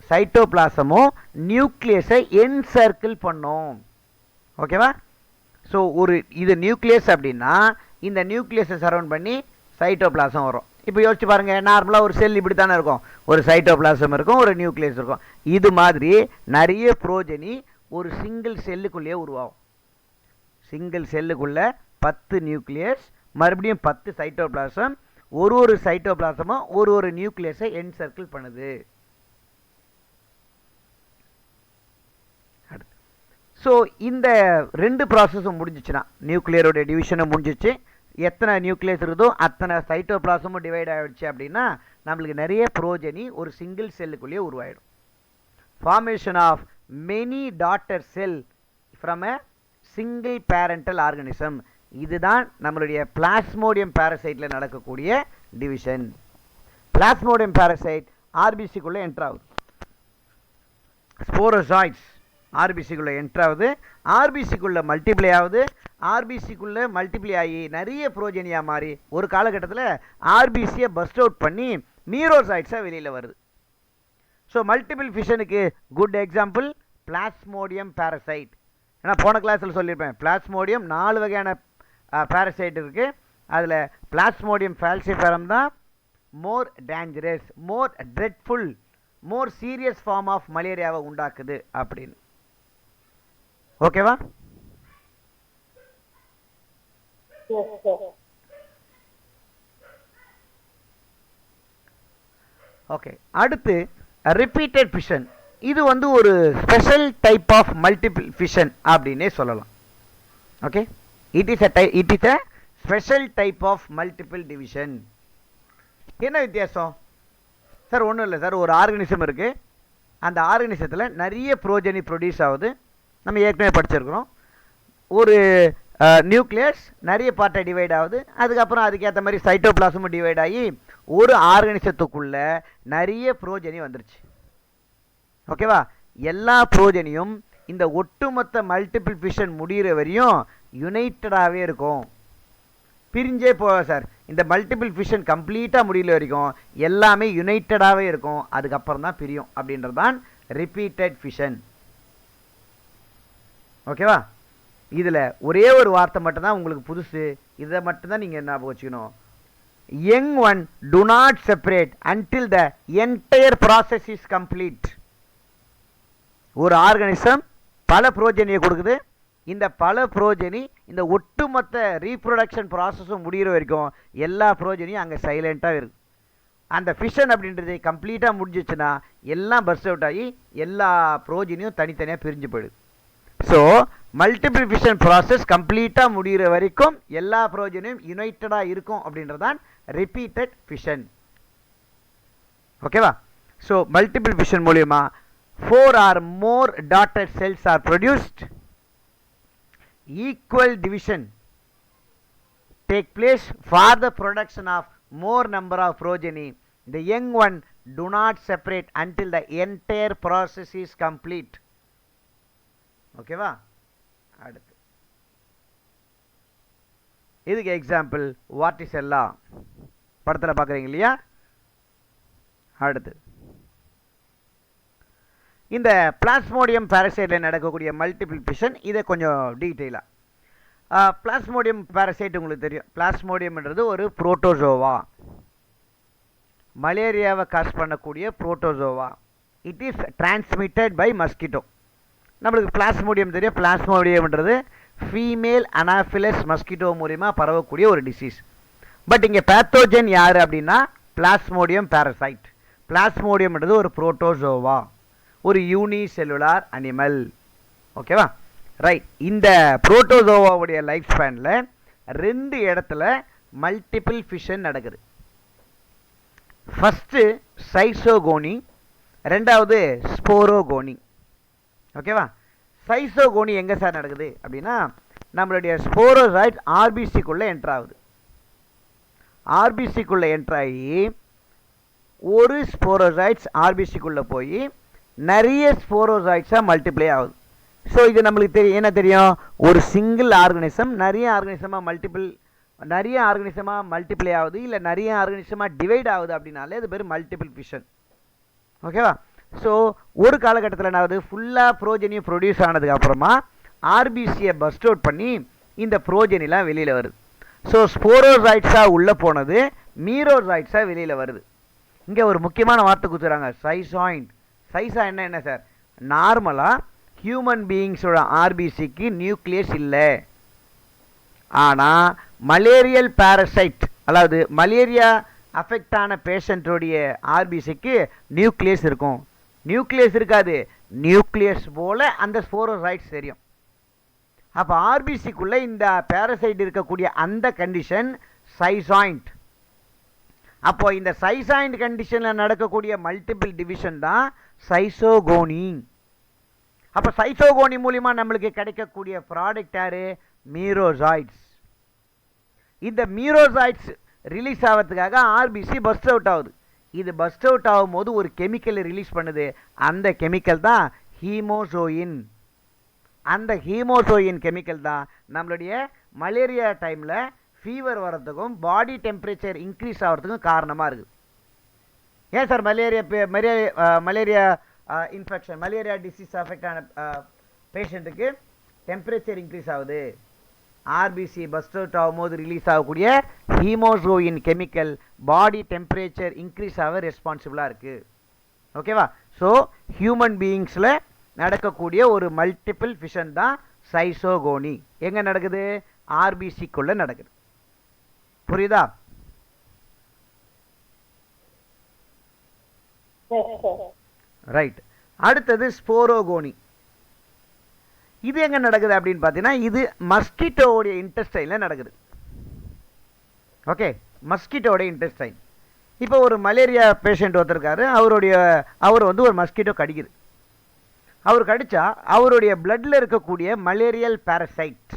சைட்டோபிளாசமும் நியூக்ளியஸை என்சர்க்கிள் பண்ணும். ஓகேவா? ஸோ இது நியூக்ளியஸ் அப்படின்னா இந்த நியூக்ளியஸை சரவுண்ட் பண்ணி சைட்டோபிளாசம் வரும். இப்போ யோசிச்சு பாருங்கள், நார்மலாக ஒரு செல் இப்படி தானே இருக்கும். ஒரு சைட்டோபிளாசம் இருக்கும், ஒரு நியூக்ளியஸ் இருக்கும். இது மாதிரி நிறைய ப்ரோஜனி ஒரு சிங்கிள் செல்லுக்குள்ளேயே உருவாகும். சிங்கிள் செல்லுக்குள்ளே 10 நியூக்ளியஸ், மறுபடியும் 10 சைட்டோபிளாசம். ஒரு சைட்டோபிளாசமும் ஒரு நியூக்ளியஸை என்சர்க்கிள் பண்ணுது. ஸோ இந்த 2 ப்ராசஸும் முடிஞ்சிச்சுன்னா, நியூக்ளியரோட டிவிஷனும் முடிஞ்சிச்சு, எத்தனை நியூக்ளியஸ் இருக்குதோ அத்தனை சைட்டோபிளாசமும் டிவைட் ஆகிடுச்சு அப்படின்னா நம்மளுக்கு நிறைய ப்ரோஜனி ஒரு சிங்கிள் செல்லுக்குள்ளேயே உருவாயிடும். Formation of many daughter cell from a single parental organism. இதுதான் நம்மளுடைய பிளாஸ்மோடியம் பாரசைட்டில் நடக்கக்கூடிய டிவிஷன். பிளாஸ்மோடியம் பாரசைட் ஆர்பிசிக்குள்ளே என்ட்ராகுது. ஸ்போரோசாய்ட்ஸ் ஆர்பிசிக்குள்ளே என்ட்ராகுது, ஆர்பிசிக்குள்ளே மல்டிப்ளை ஆகுது, ஆர்பிசிக்குள்ளே மல்டிப்ளை ஆகி நிறைய ப்ரோஜனியாக மாறி ஒரு காலகட்டத்தில் ஆர்பிசியை பஸ்ட் அவுட் பண்ணி மீரோசாய்ட்ஸாக வெளியில் வருது. ஸோ மல்டிபிள் ஃபிஷனுக்கு குட் எக்ஸாம்பிள் பிளாஸ்மோடியம் பாரசைட். ஏன்னா போன கிளாஸில் சொல்லியிருப்பேன், பிளாஸ்மோடியம் 4 வகையான பாரசைட் இருக்குது. அதில் பிளாஸ்மோடியம் ஃபால்சிஃபெரம் தான் more dangerous, more dreadful, more serious form of மலேரியாவை உண்டாக்குது அப்படின்னு. ஓகேவா? ஓகே, அடுத்து ரிப்பீட்டட் ஃபிஷன். இது ஒரு special type of multiple fission அப்படின்னே சொல்லலாம். Okay, it is a special type of multiple division. என்ன வித்தியாசம் சார்? ஒன்றும் இல்லை சார், ஒரு ஆர்கனிசம் இருக்குது, அந்த ஆர்கனிசத்தில் நிறைய ப்ரோஜனி ப்ரொடியூஸ் ஆகுது. நம்ம ஏற்கனவே படிச்சிருக்கிறோம். ஒரு நியூக்ளியஸ் நிறைய பார்ட்டை டிவைட் ஆகுது, அதுக்கப்புறம் அதுக்கேற்ற மாதிரி சைட்டோபிளாசமும் டிவைட் ஆகி ஒரு ஆர்கனிசத்துக்குள்ளே நிறைய ப்ரோஜனி வந்துருச்சு. ஓகேவா? எல்லா ப்ரோஜனியும் இந்த ஒட்டுமொத்த மல்டிபிள் ஃபிஷன் முடிகிற வரையும் யுனைட்டடாகவே இருக்கும், பிரிஞ்சே போக சார். இந்த மல்டிபிள் ஃபிஷன் கம்ப்ளீட்டாக முடியல வரைக்கும் எல்லாமே யுனைட்டடாகவே இருக்கும், அதுக்கப்புறம் தான் பிரியும். அப்படின்றது தான் ரிப்பீட்டட் ஃபிஷன். ஓகேவா? இதில் ஒரே ஒரு வார்த்தை மட்டும்தான் உங்களுக்கு புதுசு, இதை மட்டும்தான் நீங்கள் ஞாபகம் வச்சுக்கணும். young one do not separate until the entire process is complete. ஒரு ஆர்கானிசம் பல புரோஜனியை கொடுக்குது. இந்த பல புரோஜனி இந்த ஒட்டுமொத்த ரீப்ரொடக்ஷன் ப்ராசஸும் முடிகிற வரைக்கும் எல்லா புரோஜனியும் அங்கே சைலண்ட்டாக இருக்குது. அந்த ஃபிஷன் அப்படின்றது கம்ப்ளீட்டாக முடிஞ்சிச்சுன்னா எல்லாம் பர்ஸ்ட் அவுட் ஆகி எல்லா புரோஜனியும் தனித்தனியாக பிரிஞ்சு போயிடுது. ஸோ மல்டிபிள் ஃபிஷன் ப்ராசஸ் கம்ப்ளீட்டாக முடிகிற வரைக்கும் எல்லா புரோஜனியும் யுனைட்டடாக இருக்கும் அப்படின்றதான் ரிப்பீட்டட் ஃபிஷன். ஓகேவா? ஸோ மல்டிபிள் ஃபிஷன் மூலியமா 4 or more dotted cells are produced. Equal division take place for the production of more number of progeny. The young one do not separate until the entire process is complete. ஓகேவா? அடுத்து இதுக்கு example வார்டிசெல்லா படத்தில் பார்க்குறீங்க இல்லையா? அடுத்து இந்த plasmodium பாரசைட்டில் நடக்கக்கூடிய மல்டிபிள் ஃபிஷன், இதை கொஞ்சம் டீட்டெயிலாக. பிளாஸ்மோடியம் பாரசைட் உங்களுக்கு தெரியும். பிளாஸ்மோடியம்ன்றது ஒரு புரோட்டோசோவா, மலேரியாவை காஸ் பண்ணக்கூடிய protozoa. It is transmitted by mosquito. நம்மளுக்கு பிளாஸ்மோடியம் தெரியும். பிளாஸ்மோடியம்ன்றது ஃபீமேல் அனாஃபிலஸ் மஸ்கிட்டோ மூலிமா பரவக்கூடிய ஒரு டிசீஸ். பட் இங்கே பேத்தோஜன் யார் அப்படின்னா பிளாஸ்மோடியம் பாரசைட். பிளாஸ்மோடியம்ன்றது ஒரு புரோட்டோசோவா, ஒரு யூனிசெல்லுலார் அனிமல். ஓகேவா? ரைட். இந்த புரோட்டோசோவாவுடைய லைஃப் ஸ்பேனில் 2 இடத்துல மல்டிபிள் ஃபிஷன் நடக்குது. ஃபஸ்ட்டு சைசோகோனி, ரெண்டாவது ஸ்போரோகோனி. ஓகேவா? சைசோகோனி எங்கே சார் நடக்குது அப்படின்னா நம்மளுடைய ஸ்போரோசைட் ஆர்பிசிக்குள்ளே என்ட்ரு ஆகுது. ஆர்பிசிக்குள்ளே என்ட்ராகி ஒரு ஸ்போரோசைட்ஸ் ஆர்பிசிக்குள்ளே போய் நிறைய ஸ்போரோசைட்ஸாக மல்டிப்ளை ஆகுது. ஸோ இது நம்மளுக்கு தெரியும். என்ன தெரியும்? ஒரு சிங்கிள் ஆர்கனிசம் நிறைய ஆர்கனிசமாக மல்டிப்ளை ஆகுது, இல்லை நிறைய ஆர்கனிசமாக டிவைட் ஆகுது அப்படின்னாலே அது பேர் மல்டிபிள் ஃபிஷன். ஓகேவா? ஸோ ஒரு காலகட்டத்தில் என்ன ஆகுது? ஃபுல்லாக ப்ரோஜனியும் ப்ரொடியூஸ் ஆனதுக்கப்புறமா ஆர்பிசியை பஸ்ட் அவுட் பண்ணி இந்த ப்ரோஜனிலாம் வெளியில் வருது. ஸோ ஸ்போரோசைட்ஸாக உள்ளே போனது மீரோசைட்ஸாக வெளியில் வருது. இங்கே ஒரு முக்கியமான வார்த்தை கொடுத்துறாங்க, சைசாய்ண்ட். சைஸா என்ன சார்? நார்மலாக ஹியூமன் பீயிங்ஸோட ஆர்பிசிக்கு நியூக்ளியஸ் இல்லை. ஆனால் மலேரியல் பாரசைட், அதாவது மலேரியா அஃபெக்ட் ஆன பேஷண்ட்டோடைய ஆர்பிசிக்கு நியூக்ளியஸ் இருக்கும். நியூக்ளியஸ் இருக்காது, நியூக்ளியஸ் போல அந்த ஸ்போரோசைட்ஸ் தெரியும். அப்போ ஆர்பிசிக்குள்ளே இந்த பாரசைட் இருக்கக்கூடிய அந்த கண்டிஷன் சைசாய்ண்ட். அப்போ இந்த சைசாய்ண்ட் கண்டிஷனில் நடக்கக்கூடிய மல்டிபிள் டிவிஷன் தான் சைசோகோனி. அப்போ சைசோகோனி மூலிமா நம்மளுக்கு கிடைக்கக்கூடிய ப்ராடக்ட் யாரு? மீரோசைட்ஸ். இந்த மீரோசைட்ஸ் ரிலீஸ் ஆகிறதுக்காக ஆர்பிசி பஸ்ட் அவுட் ஆகுது. இது பஸ்ட் அவுட் ஆகும்போது ஒரு கெமிக்கல் ரிலீஸ் பண்ணுது. அந்த கெமிக்கல் தான் ஹீமோசோயின். அந்த ஹீமோசோயின் கெமிக்கல் தான் நம்மளுடைய மலேரியா டைமில் ஃபீவர் வர்றதுக்கும் பாடி டெம்பரேச்சர் இன்க்ரீஸ் ஆகிறதுக்கும் காரணமாக இருக்குது. ஏன் sir malaria infection, malaria disease affect ஆன பேஷண்ட்டுக்கு டெம்பரேச்சர் இன்க்ரீஸ் ஆகுது? ஆர்பிசி பஸ்ட் அவுட் ஆகும்போது ரிலீஸ் ஆகக்கூடிய ஹீமோசோயின் கெமிக்கல் பாடி டெம்பரேச்சர் இன்க்ரீஸ் ஆக ரெஸ்பான்சிபிளாக இருக்குது. ஓகேவா? ஸோ ஹியூமன் பீயிங்ஸில் நடக்கக்கூடிய ஒரு மல்டிபிள் ஃபிஷன் தான் சைசோகோனி. எங்கே நடக்குது? ஆர்பிசிக்குள்ளே நடக்குது. புரியுதா? ரைட். அடுத்தது ஸ்போரோகோனி. இது எங்கே நடக்குது அப்படின்னு பார்த்தீங்கன்னா இது மஸ்கிட்டோடைய இன்டெஸ்டைனில் நடக்குது. ஓகே, மஸ்கிட்டோட இன்டெஸ்டைன். இப்போ ஒரு மலேரியா பேஷண்ட் ஒருத்தருக்காரு, அவர் வந்து ஒரு மஸ்கிட்டோ கடிக்குது. அவர் கடிச்சா அவருடைய பிளட்டில் இருக்கக்கூடிய மலேரியல் பாரசைட்,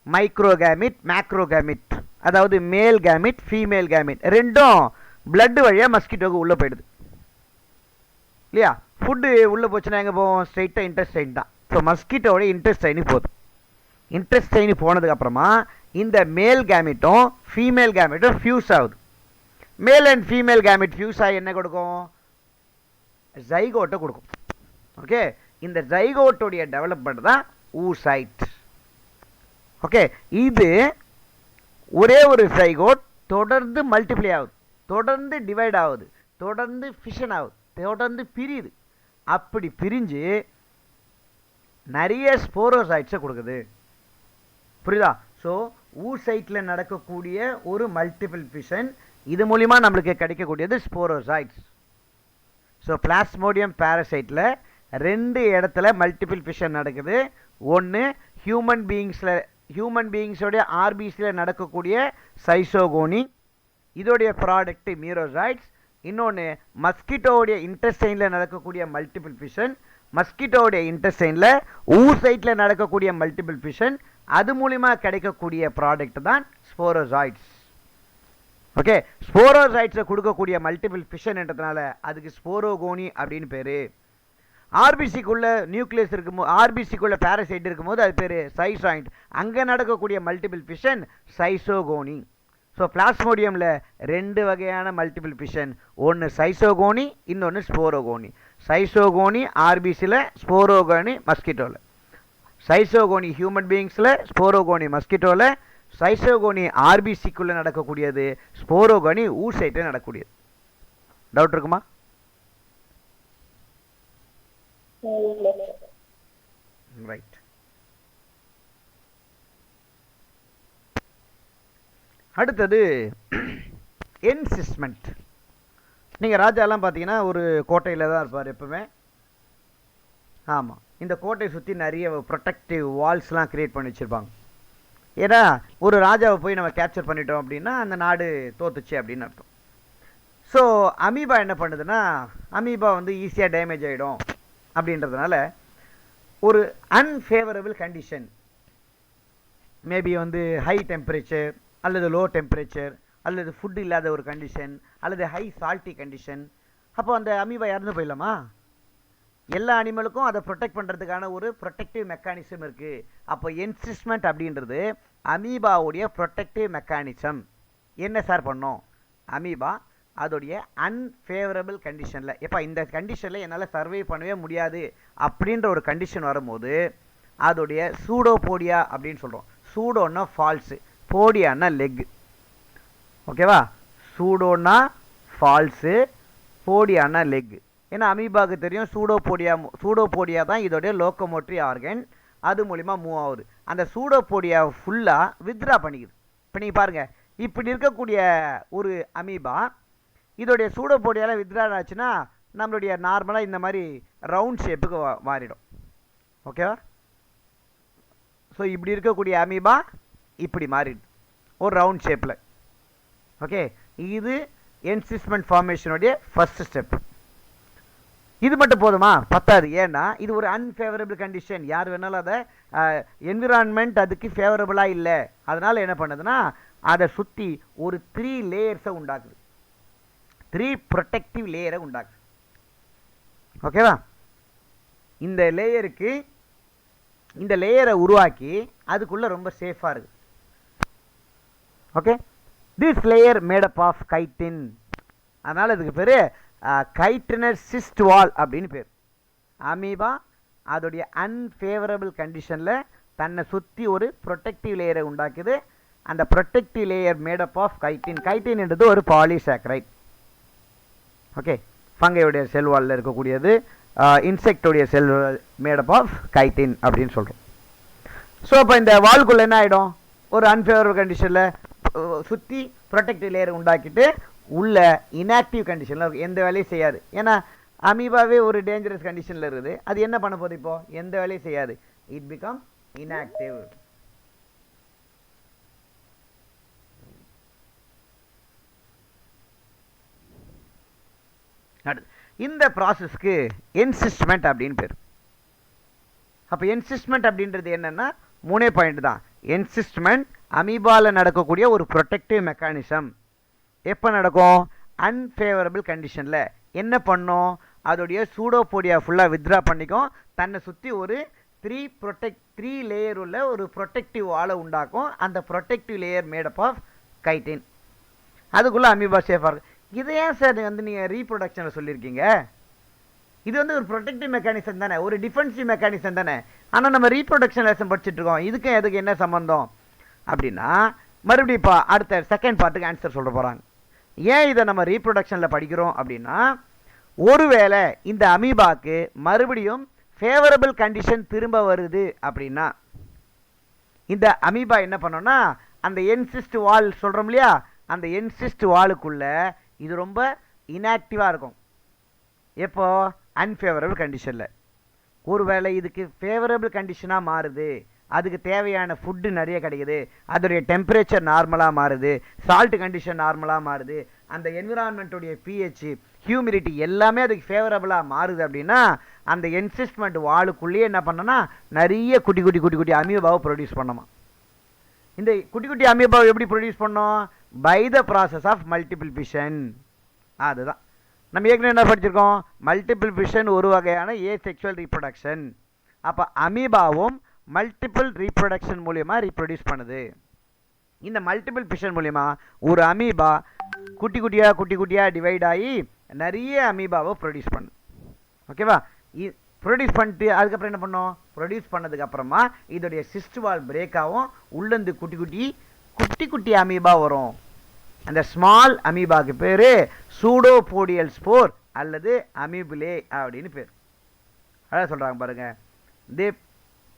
மைக்ரோகேமிட் மேக்ரோகேமிட், அதாவது மேல் கேமிட் ஃபீமேல் கேமிட் ரெண்டும் பிளட் வழியாக மஸ்கிட்டோக்கு உள்ளே போயிடுது இல்லையா? ஃபுட்டு உள்ளே போச்சுன்னா எங்கே போவோம்? ஸ்ட்ரெயிட்டாக இன்டெஸ்டைன் தான். ஸோ மஸ்கிட்டோட இன்டெஸ்டைனுக்கு போகுது. இன்டெஸ்டைனுக்கு போனதுக்கப்புறமா இந்த மேல் கேமிட்டும் ஃபீமேல் கேமிட்டும் ஃபியூஸ் ஆகுது. Male and female gamete fuse ஆகி என்ன கொடுக்கும்? ஜைகோட்டை கொடுக்கும். ஓகே, இந்த ஜைகோட்டோடைய டெவலப்மெண்ட் தான் ஊசைட். ஓகே, இது ஒரே ஒரு ஜைகோட் தொடர்ந்து மல்டிப்ளை ஆகுது, தொடர்ந்து டிவைட் ஆகுது, தொடர்ந்து ஃபிஷன் ஆகுது, தொடர்ந்து பிரியுது. அப்படி பிரிஞ்சு நிறைய ஸ்போரோசைட்ஸை கொடுக்குது. புரியுதா? ஸோ ஊசைட்டில் நடக்கக்கூடிய ஒரு மல்டிபிள் ஃபிஷன், இது மூலிமா நம்மளுக்கு கிடைக்கக்கூடியது ஸ்போரோசைட்ஸ். ஸோ பிளாஸ்மோடியம் பாரசைட்டில் 2 இடத்துல மல்டிபிள் ஃபிஷன் நடக்குது. ஒன்று ஹியூமன் பீயிங்ஸோடைய ஆர்பிசியில் நடக்கக்கூடிய சைசோகோனி, இதோடைய ப்ராடக்ட் மீரோசைட்ஸ். இன்னொன்று மஸ்கிட்டோடைய இன்டெஸ்டைனில் நடக்கக்கூடிய மல்டிபிள் ஃபிஷன், மஸ்கிட்டோடைய இன்டெஸ்டைனில் ஊசைட்டில் நடக்கக்கூடிய மல்டிபிள் ஃபிஷன், அது மூலிமா கிடைக்கக்கூடிய ப்ராடக்ட் தான் ஸ்போரோசைட்ஸ். ஓகே, ஸ்போரோசைட்ஸை கொடுக்கக்கூடிய மல்டிபிள் ஃபிஷன்ன்றதுனால அதுக்கு ஸ்போரோகோனி அப்படின்னு பேர். ஆர்பிசிக்குள்ள நியூக்ளியஸ் இருக்கும்போது, ஆர்பிசிக்குள்ள பாரசைட் இருக்கும்போது அது பேர் சைசாய்ண்ட். அங்கே நடக்கக்கூடிய மல்டிபிள் ஃபிஷன் சைசோகோனி. ஸோ பிளாஸ்மோடியமில் 2 வகையான மல்டிபிள் ஃபிஷன், ஒன்று சைசோகோனி, இன்னொன்று ஸ்போரோகோனி. சைசோகோனி ஆர்பிசியில், ஸ்போரோகோனி மஸ்கிட்டோவில். சைசோகோனி ஹியூமன் பீயிங்ஸில், ஸ்போரோகோனி மஸ்கிட்டோவில். சைசோகோனி ஆர்பிசிக்குள்ளே நடக்கக்கூடியது, ஸ்போரோகோனி ஊசைட்டில் நடக்கக்கூடியது. டவுட் இருக்குமா? ரைட். அடுத்தது என்சிஸ்மெண்ட். நீங்கள் ராஜாலாம் பார்த்தீங்கன்னா ஒரு கோட்டையில் தான் இருப்பார் எப்பவுமே. ஆமாம், இந்த கோட்டையை சுற்றி நிறைய ப்ரொடெக்டிவ் வால்ஸ்லாம் க்ரியேட் பண்ணி வச்சுருப்பாங்க. ஏன்னா ஒரு ராஜாவை போய் நம்ம கேப்சர் பண்ணிட்டோம் அப்படின்னா அந்த நாடு தோத்துச்சு அப்படின்னு அர்த்தம். ஸோ அமீபா என்ன பண்ணுதுன்னா, அமீபா வந்து ஈஸியாக டேமேஜ் ஆகிடும் அப்படின்றதுனால ஒரு அன்ஃபேவரபிள் கண்டிஷன், மேபி வந்து ஹை டெம்பரேச்சர் அல்லது லோ டெம்பரேச்சர் அல்லது ஃபுட் இல்லாத ஒரு கண்டிஷன் அல்லது ஹை சால்ட்டி கண்டிஷன், அப்போ அந்த அமீபா இறந்து போயிடலாமா? எல்லா அனிமலுக்கும் அதை ப்ரொடெக்ட் பண்ணுறதுக்கான ஒரு ப்ரொடெக்டிவ் மெக்கானிசம் இருக்குது. அப்போ என்சிஸ்மெண்ட் அப்படின்றது அமீபாவுடைய ப்ரொடெக்டிவ் மெக்கானிசம். என்ன சார் பண்ணோம்? அமீபா அதோடைய அன்ஃபேவரபிள் கண்டிஷனில், எப்போ இந்த கண்டிஷனில் என்னால் சர்வை பண்ணவே முடியாது அப்படின்ற ஒரு கண்டிஷன் வரும்போது அதோடைய சூடோபோடியா அப்படின்னு சொல்கிறோம். சூடோன்னா ஃபால்ஸு, போடியான்னா லெக். ஓகேவா? சூடோன்னா ஃபால்ஸு, போடியான்னா லெக். ஏன்னா அமீபாவுக்கு தெரியும் சூடோபோடியா தான் இதோடைய லோக்கோமோட்டரி ஆர்கன், அது மூலிமா மூவ் ஆகுது. அந்த சூடோபோடியா ஃபுல்லாக வித்ரா பண்ணிக்குது. இப்போ நீங்கள் பாருங்கள், இப்படி இருக்கக்கூடிய ஒரு அமீபா இதோடைய சூடோபோடியாவில் வித்ரா ஆச்சுன்னா நம்மளுடைய நார்மலாக இந்த மாதிரி ரவுண்ட் ஷேப்புக்கு மாறிடும். ஓகேவா? ஸோ இப்படி இருக்கக்கூடிய அமீபா இப்படி மாறிடும் ஒரு ரவுண்ட் ஷேப்பில். ஓகே, இது என்சிஸ்மெண்ட் ஃபார்மேஷனுடைய ஃபர்ஸ்ட் ஸ்டெப். இது மட்டும் போதுமா? பத்தாது. ஏன்னா இது ஒரு அன்ஃபேவரபிள் கண்டிஷன். யார் வேணாலும் அதை என்விரான்மெண்ட் அதுக்கு ஃபேவரபுளாக இல்லை, அதனால் என்ன பண்ணுதுன்னா அதை சுற்றி ஒரு 3 லேயர்ஸை உண்டாக்குது, 3 ப்ரொடெக்டிவ் லேயரை உண்டாக்குது. ஓகேவா? இந்த லேயரை உருவாக்கி அதுக்குள்ளே ரொம்ப சேஃபாக இருக்குது. Okay, this layer made up of chitin. அதனால் இதுக்கு பேர் கைட்டினர் சிஸ்ட் வால் அப்படின்னு பேர். அமீபா அதோடைய அன்ஃபேவரபிள் கண்டிஷனில் தன்னை சுற்றி ஒரு ப்ரொடெக்டிவ் லேயரை உண்டாக்குது. அந்த protective layer made up of chitin. Chitin என்றது ஒரு பாலிசாக்கரைட். ஓகே, ஃபங்கையுடைய செல் வாலில் இருக்கக்கூடியது, இன்செக்டோடைய செல் மேடப் ஆஃப் கைட்டின் அப்படின்னு சொல்கிறோம். ஸோ அப்போ இந்த வால்குள்ளே என்ன ஆகிடும்? ஒரு அன்ஃபேவரபிள் கண்டிஷனில் சுற்றி ப்ரொடெக்டிவ் லேயர் உண்டாக்கிட்டு உள்ள இன்ஆக்டிவ் கண்டிஷனில் எந்த வேலையும் செய்யாது. ஏன்னா அமீபாவே ஒரு டேஞ்சரஸ் கண்டிஷனில் இருக்குது. அது என்ன பண்ண போகுது? இப்போது எந்த வேலையும் செய்யாது. It become inactive. இந்த ப்ராசஸ்க்கு என்சிஸ்ட்மெண்ட் அப்படின்னு பேர். அப்போ என்சிஸ்ட்மெண்ட் அப்படின்றது என்னன்னா 3 பாயிண்ட் தான். என்சிஸ்ட்மெண்ட் அமீபாவில் நடக்கக்கூடிய ஒரு ப்ரொடெக்டிவ் மெக்கானிசம். எப்போ நடக்கும்? அன்ஃபேவரபிள் கண்டிஷனில். என்ன பண்ணும்? அதோடைய சூடோபோடியா ஃபுல்லாக வித்ரா பண்ணிக்கும், தன்னை சுற்றி ஒரு 3 லேயர் உள்ள ஒரு ப்ரொடெக்டிவ் வாலை உண்டாக்கும். அந்த protective layer made up of chitin. அதுக்குள்ளே அமீபா சேஃபாக இருக்கும். இதை ஏன் சார் நீங்கள் ரீப்ரொடக்ஷனில் சொல்லியிருக்கீங்க? இது ஒரு ப்ரொடெக்டிவ் மெக்கானிசம் தானே, ஒரு டிஃபென்சிவ் மெக்கானிசம் தானே. ஆனால் நம்ம ரீப்ரொடக்ஷன் லெசன் படிச்சுட்டு இருக்கோம், இதுக்கு எதுக்கு என்ன சம்மந்தம் அப்படின்னா, மறுபடியும் இப்போ அடுத்த செகண்ட் பார்ட்டுக்கு ஆன்சர் சொல்ல போகிறாங்க. ஏன் இதை நம்ம ரீப்ரொடக்ஷனில் படிக்கிறோம் அப்படின்னா, ஒருவேளை இந்த அமீபாக்கு மறுபடியும் ஃபேவரபிள் கண்டிஷன் திரும்ப வருது அப்படின்னா இந்த அமீபா என்ன பண்ணோம்னா, அந்த என்சிஸ்ட் வால் சொல்கிறோம் இல்லையா, அந்த என்சிஸ்ட் வாலுக்குள்ளே இது ரொம்ப இன்ஆக்டிவாக இருக்கும். எப்போ? அன்ஃபேவரபிள் கண்டிஷனில். ஒருவேளை இதுக்கு ஃபேவரபிள் கண்டிஷனாக மாறுது, அதுக்கு தேவையான ஃபுட்டு நிறைய கிடைக்குது, அதோடைய டெம்பரேச்சர் நார்மலாக மாறுது, சால்ட் கண்டிஷன் நார்மலாக மாறுது, அந்த என்விரான்மெண்ட்டுடைய பிஹெச் ஹியூமிடிட்டி எல்லாமே அதுக்கு ஃபேவரபுளாக மாறுது அப்படின்னா அந்த என்சிஸ்ட்மெண்ட் வாலுக்குள்ளேயே என்ன பண்ணோன்னா நிறைய குட்டி குட்டி குட்டி குட்டி அமீபாவை ப்ரொடியூஸ் பண்ணோமா. இந்த குட்டி குட்டி அமீபாவை எப்படி ப்ரொடியூஸ் பண்ணோம்? By the process of multiple fission. அதுதான் நம்ம ஏற்கனவே என்ன படிச்சிருக்கோம், மல்டிபிள் ஃபிஷன் ஒரு வகையான ஏசெக்சுவல் ரீப்ரொடக்ஷன். அப்போ அமீபாவும் மல்டிபிள் ரீப்ரொடக்ஷன் மூலியமாக ரீப்ரொடியூஸ் பண்ணுது. இந்த மல்டிபிள் ஃபிஷன் மூலிமா ஒரு அமீபா குட்டி குட்டியாக டிவைட் ஆகி நிறைய அமீபாவை ப்ரொடியூஸ் பண்ணுது. ஓகேவா? ப்ரொடியூஸ் பண்ணிட்டு அதுக்கப்புறம் என்ன பண்ணோம், ப்ரொடியூஸ் பண்ணதுக்கப்புறமா இதோடைய சிஸ்ட் வால் பிரேக் ஆகும், உள்ளேருந்து குட்டி குட்டி அமீபா வரும். அந்த ஸ்மால் அமீபாக்கு பேர் சூடோபோடியல் ஸ்போர் அல்லது அமீபுலே அப்படின்னு பேர். அதான் சொல்கிறாங்க பாருங்க, they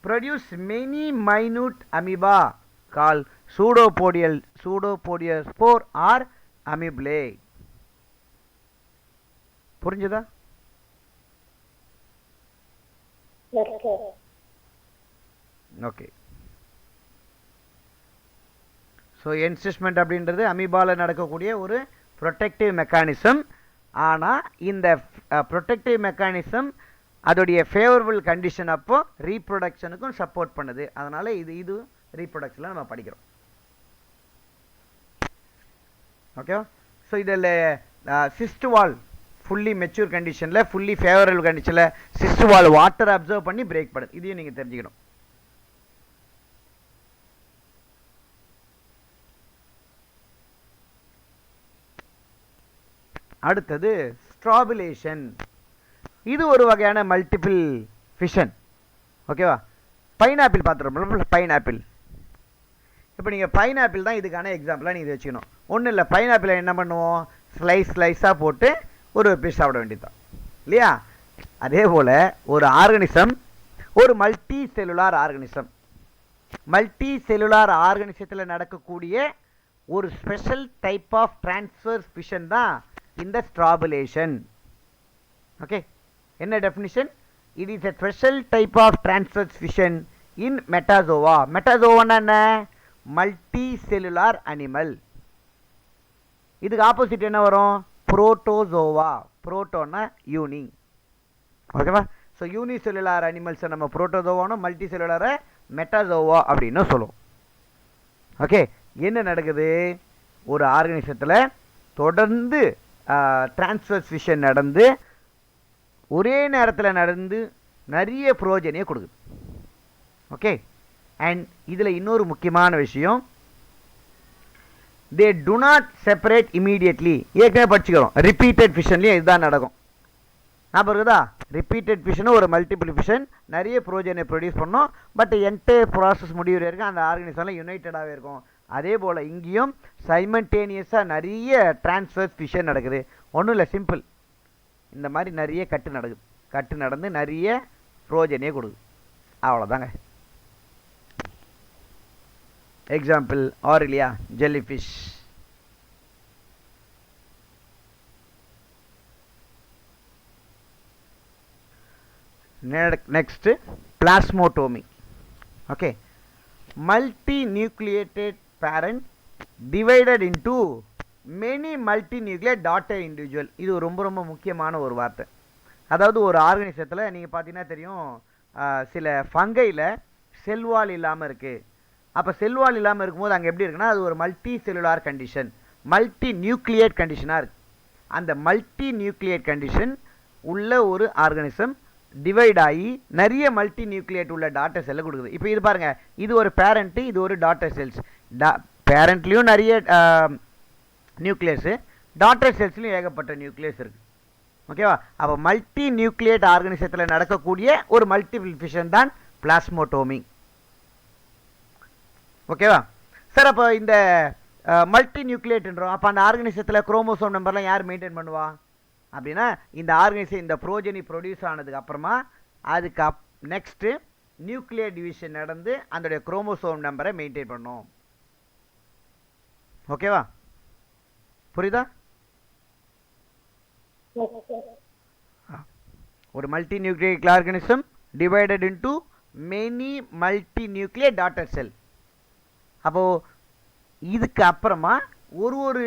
produce many minute amoeba call pseudopodial spore or amoebulae. புரிஞ்சுதா? ஓகே. ஸோ என்சிஸ்ட்மெண்ட் அப்படின்றது அமீபாவில் நடக்கக்கூடிய ஒரு ப்ரொடெக்டிவ் மெக்கானிசம். ஆனால் இந்த ப்ரொடெக்டிவ் மெக்கானிசம் அதோடைய ஃபேவரபிள் கண்டிஷன் அப்போ ரீப்ரொடக்ஷனுக்கும் சப்போர்ட் பண்ணுது. அதனால் இது ரீப்ரொடக்ஷனில் நம்ம படிக்கிறோம். ஓகேவா? ஸோ இதில் சிஸ்ட் வால் ஃபுல்லி மெச்சூர் கண்டிஷனில், ஃபுல்லி ஃபேவரபிள் கண்டிஷனில் சிஸ்ட் வால் வாட்டர் அப்சர்வ் பண்ணி பிரேக் பண்ணுது. இதையும் நீங்கள் தெரிஞ்சுக்கணும். அடுத்தது ஸ்ட்ராபுலேஷன். இது ஒரு வகையான மல்டிபிள் ஃபிஷன். ஓகேவா? பைனாப்பிள் பார்த்துருப்போம். பைனாப்பிள் இப்போ நீங்கள் பைனாப்பிள் தான் இதுக்கான எக்ஸாம்பிளாக நீங்கள் வச்சுக்கணும். ஒன்றும் இல்லை, பைனாப்பிளை என்ன பண்ணுவோம், ஸ்லைஸாக போட்டு ஒரு பீஸ் சாப்பிட வேண்டியது தான் இல்லையா? அதே போல் ஒரு ஆர்கனிசம் ஒரு மல்டி செல்லுலார் ஆர்கனிசத்தில் நடக்கக்கூடிய ஒரு special type of transfer fission தான் இந்த ஸ்ட்ராபுலேஷன். ஓகே, என்ன definition? It is a special type of transfer fission in metazoa. மெட்டாசோவானா என்ன? Multi cellular animal. இதுக்கு ஆப்போசிட் என்ன வரும்? புரோட்டோசோவா. புரோட்டோனா யூனி. ஓகேவா? ஸோ யூனி செல்லுலார் அனிமல்ஸை நம்ம புரோட்டோசோவானோ மல்டி செல்லுலாரை மெட்டாசோவா அப்படின்னு சொல்லுவோம். ஓகே, என்ன நடக்குது? ஒரு ஆர்கனிசத்தில் தொடர்ந்து டிரான்ஸ்ஃபர் ஃபிஷன் நடந்து ஒரே நேரத்தில் நடந்து நிறைய புரோஜனையை கொடுக்குது. ஓகே, அண்ட் இதில் இன்னொரு முக்கியமான விஷயம், தே டு நாட் செப்பரேட் இமீடியட்லி. ஏற்கனவே படிச்சுக்கிறோம், ரிப்பீட்டட் ஃபிஷன்லேயும் இதுதான் நடக்கும். ஞாபகம் இருக்குதா? ரிப்பீட்டட் ஃபிஷனும் ஒரு மல்டிபிள் ஃபிஷன் நிறைய புரோஜனை ப்ரொடியூஸ் பண்ணோம். பட் என்டையர் ப்ராசஸ் முடிவு வரைக்கும் அந்த ஆர்கனிசம்லாம் யுனைட்டடாகவே இருக்கும். அதே போல் இங்கேயும் சைமல்டேனியஸாக நிறைய டிரான்ஸ்ஃபர் ஃபிஷன் நடக்குது. ஒன்றும் இல்லை, சிம்பிள். இந்த மாதிரி நிறைய கட்டு நடந்து நிறைய புரோஜனையே கொடுக்குது. அவ்வளோதாங்க. Example aurelia jellyfish. Next plasmotomy. Okay, multi-nucleated parent divided into many multi-nucleate daughter individual. இது ரொம்ப ரொம்ப முக்கியமான ஒரு வார்த்தை. அதாவது ஒரு ஆர்கனிசத்தில் நீங்கள் பார்த்தீங்கன்னா தெரியும், சில ஃபங்கையில் செல்வால் இல்லாமல் இருக்குது. அப்போ செல்வால் இல்லாமல் இருக்கும்போது அங்கே எப்படி இருக்குன்னா அது ஒரு multi cellular condition, multi nucleate கண்டிஷனாக இருக்குது. அந்த மல்டி நியூக்ளியேட் கண்டிஷன் உள்ள ஒரு ஆர்கனிசம் டிவைட் ஆகி நிறைய மல்டி நியூக்ளியேட் உள்ள டாட்டர் செல்லை கொடுக்குது. இப்போ இது பாருங்கள், இது ஒரு பேரண்ட்டு, இது ஒரு டாட்டர் செல்ஸ். பேரண்ட்லேயும் நிறைய நியூக்ளியஸு, டாட்டர் செல்ஸ்லையும் ஏகப்பட்ட நியூக்ளியஸ் இருக்குது. ஓகேவா? அப்போ மல்டி நியூக்ளியேட் ஆர்கனிசத்தில் நடக்கக்கூடிய ஒரு மல்டிபிள் ஃபிஷன் தான் பிளாஸ்மோட்டோமி. ஓகேவா? சார் அப்போ இந்த மல்டி நியூக்ளியேட்ன்றோம், அப்போ அந்த ஆர்கனைசத்தில் குரோமோசோம் நம்பர்லாம் யார் மெயின்டைன் பண்ணுவா அப்படின்னா இந்த ஆர்கனைசேஷன் இந்த ப்ரோஜனி ப்ரொடியூஸ் ஆனதுக்கு அப்புறமா அதுக்கு நெக்ஸ்ட்டு நியூக்ளியர் டிவிஷன் நடந்து அதோடைய குரோமோசோம் நம்பரை மெயின்டைன் பண்ணும். ஓகேவா, புரியுதா? ஒரு multi nuclear organism divided into many multi nuclear daughter செல். அப்போ இதுக்கு அப்புறமா ஒரு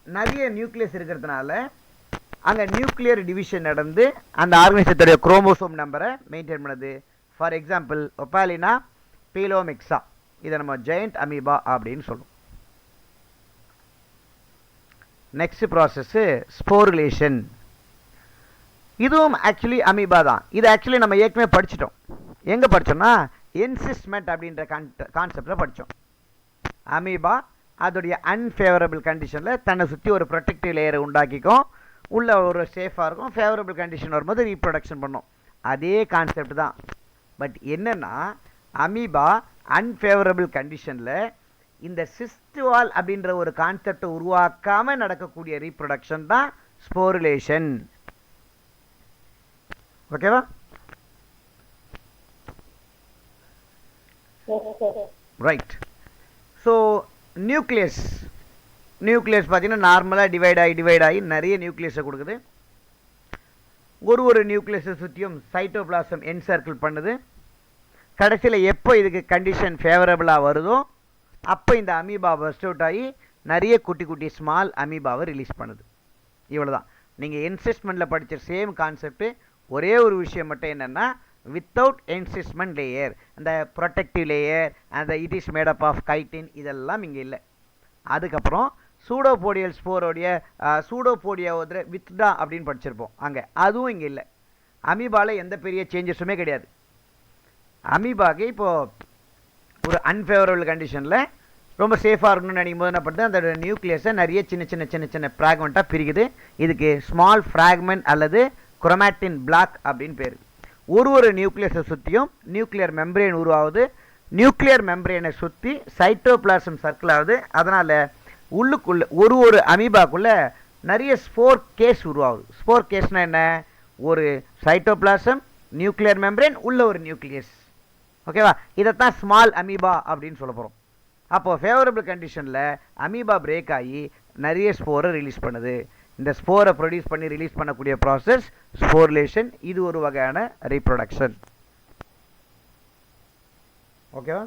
நிறைய நியூக்ளியஸ் இருக்கிறதுனால அங்கே நியூக்ளியர் டிவிஷன் நடந்து அந்த ஆர்கனைசத்துடைய குரோமோசோம் நம்பரை மெயின்டைன் பண்ணுது. ஃபார் எக்ஸாம்பிள் ஒப்பாலினா பீலோமிக்ஸா, இதை நம்ம ஜெயண்ட் அமீபா அப்படின்னு சொல்லுவோம். Next process sporulation. இதுவும் ஆக்சுவலி அமீபா தான். இது ஆக்சுவலி நம்ம ஏற்கனவே படிச்சிட்டோம். எங்கே படித்தோம்னா என்சிஸ்ட்மெண்ட் அப்படின்ற கான்செப்டில் படித்தோம். அமீபா அதோடைய அன்ஃபேவரபிள் கண்டிஷனில் தன்னை சுற்றி ஒரு ப்ரொடெக்டிவ் லேயரை உண்டாக்கிக்கும், உள்ள ஒரு சேஃபாக இருக்கும், ஃபேவரபிள் கண்டிஷன் வரும்போது ரீப்ரொடக்ஷன் பண்ணும். அதே கான்செப்ட் தான். பட் என்னென்னா அமீபா அன்ஃபேவரபிள் கண்டிஷனில் இந்த சிஸ்டுவால் அப்படின்ற ஒரு கான்செப்டை உருவாக்காமல் நடக்கக்கூடிய ரீப்ரொடக்ஷன் தான் ஸ்போருலேஷன். ஓகேவா? ரைட். ஸோ நியூக்ளியஸ் பார்த்தீங்கன்னா நார்மலாக டிவைட் ஆகி நிறைய நியூக்ளியஸை கொடுக்குது. ஒரு நியூக்ளியஸை சுற்றியும் சைட்டோபிளாசம் என்சர்க்கிள் பண்ணுது. கடைசியில் எப்போ இதுக்கு கண்டிஷன் ஃபேவரபிளாக வருதோ அப்போ இந்த அமீபா பர்ஸ்ட் அவுட் ஆகி நிறைய குட்டி ஸ்மால் அமீபாவை ரிலீஸ் பண்ணுது. இவ்வளோ தான். நீங்கள் என்சிஸ்ட்மெண்ட்டில் படித்த சேம் கான்செப்ட்டு. ஒரே ஒரு விஷயம் மட்டும் என்னென்னா வித்தவுட் என்சிஸ்ட்மெண்ட் லேயர், அந்த ப்ரொடெக்டிவ் லேயர், அந்த it is made up of chitin, இதெல்லாம் இங்கே இல்லை. அதுக்கப்புறம் சூடோபோடியல் ஸ்போரோடைய சூடோபோடியாவோட வித்டா அப்படின்னு படிச்சிருப்போம், அங்கே அதுவும் இங்கே இல்லை. அமீபாவில் எந்த பெரிய சேஞ்சஸுமே கிடையாது. அமீபாக்கு இப்போது ஒரு அன்ஃபேவரபிள் கண்டிஷனில் ரொம்ப சேஃபாக இருக்கணும்னு நினைக்கும் போது என்ன பண்ணுறது, அந்த நியூக்ளியஸை நிறைய சின்ன ஃப்ராக்மெண்ட்டாக பிரிக்குது. இதுக்கு ஸ்மால் ஃப்ராக்மெண்ட் அல்லது குரோமாட்டின் பிளாக் அப்படின்னு பேர். ஒரு நியூக்ளியஸை சுற்றியும் நியூக்ளியர் மெம்பரேன் உருவாகுது. நியூக்ளியர் மெம்பரேனை சுற்றி சைட்டோபிளாசம் சர்க்கிள் ஆகுது. அதனால் உள்ளுக்குள்ளே ஒரு அமீபாக்குள்ளே நிறைய ஸ்போர் கேஸ் உருவாகுது. ஸ்போர் கேஸ்னால் என்ன? ஒரு சைட்டோபிளாசம், நியூக்ளியர் மெம்பரேன், உள்ள ஒரு நியூக்ளியஸ். ஓகேவா? இதைத்தான் ஸ்மால் அமீபா அப்படின்னு சொல்ல போகிறோம். அப்போது ஃபேவரபிள் கண்டிஷனில் அமீபா பிரேக் ஆகி நிறைய ஸ்போரை ரிலீஸ் பண்ணுது. இந்த ஸ்போரை ப்ரொடியூஸ் பண்ணி ரிலீஸ் பண்ணக்கூடிய ப்ராசஸ் ஸ்போர்லேஷன். இது ஒரு வகையான ரீப்ரொடக்ஷன். ஓகேவா?